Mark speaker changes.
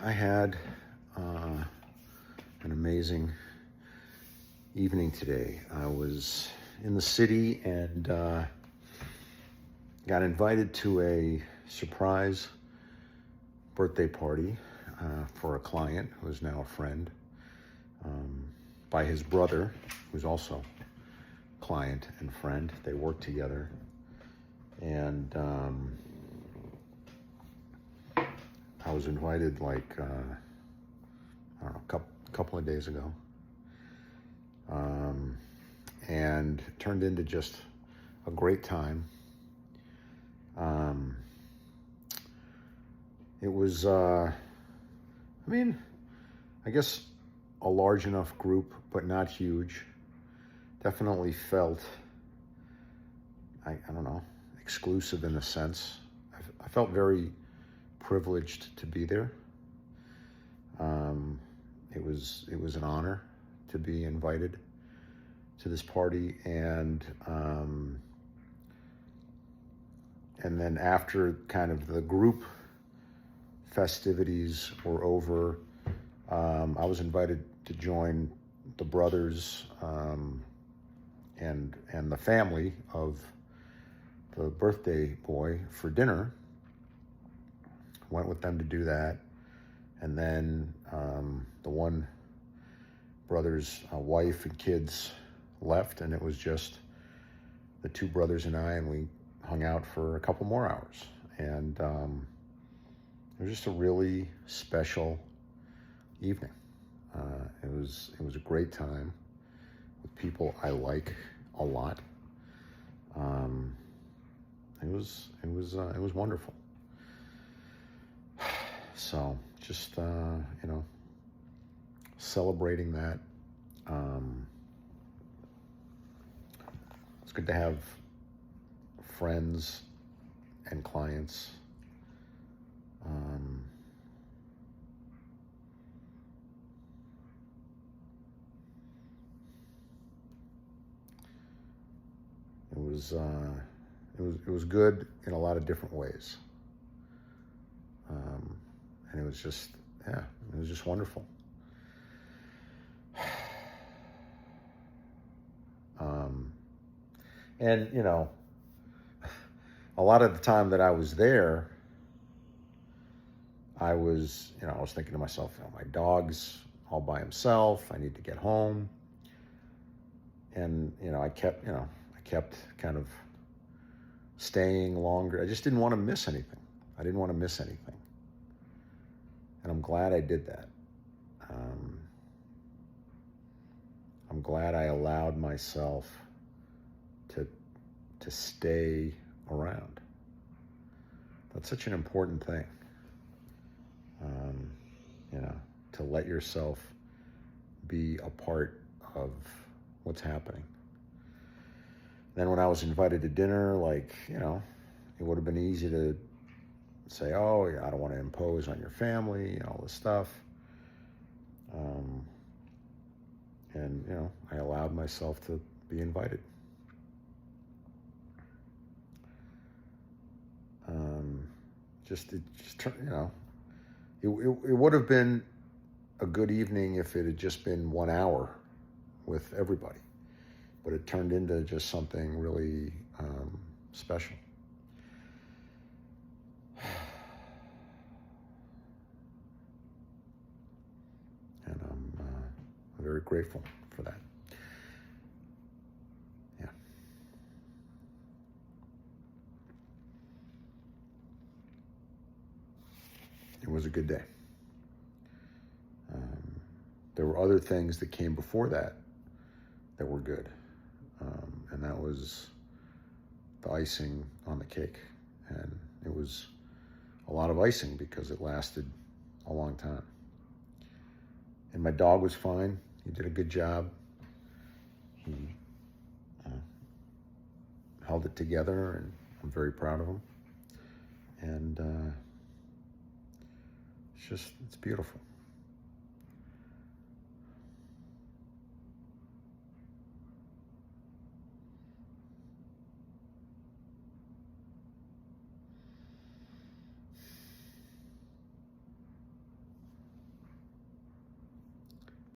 Speaker 1: I had an amazing evening today. I was in the city and got invited to a surprise birthday party for a client who is now a friend, by his brother, who's also a client and friend. They work together. And I was invited I don't know, a couple of days ago. And it turned into just a great time. It was, I guess a large enough group, but not huge. Definitely felt, I don't know, exclusive in a sense. I felt very privileged to be there. It was an honor to be invited to this party, and then after kind of the group festivities were over, I was invited to join the brothers and the family of the birthday boy for dinner. Went with them to do that, and then the one brother's wife and kids left, and it was just the two brothers and I, and we hung out for a couple more hours. And it was just a really special evening. It was a great time with people I like a lot. It was wonderful. So just celebrating that. It's good to have friends and clients. It was good in a lot of different ways. And it was just wonderful. And a lot of the time that I was there, I was thinking to myself, my dog's all by himself. I need to get home. And, I kept kind of staying longer. I just didn't want to miss anything. And I'm glad I did that. I'm glad I allowed myself to stay around. That's such an important thing. To let yourself be a part of what's happening. Then when I was invited to dinner, it would have been easy to say, oh, I don't want to impose on your family, all this stuff. And I allowed myself to be invited. It would have been a good evening if it had just been 1 hour with everybody, but it turned into just something really special. And I'm very grateful for that. Yeah. It was a good day. There were other things that came before that were good. And that was the icing on the cake. And it was a lot of icing because it lasted a long time. And my dog was fine. He did a good job. He held it together, and I'm very proud of him. And it's beautiful.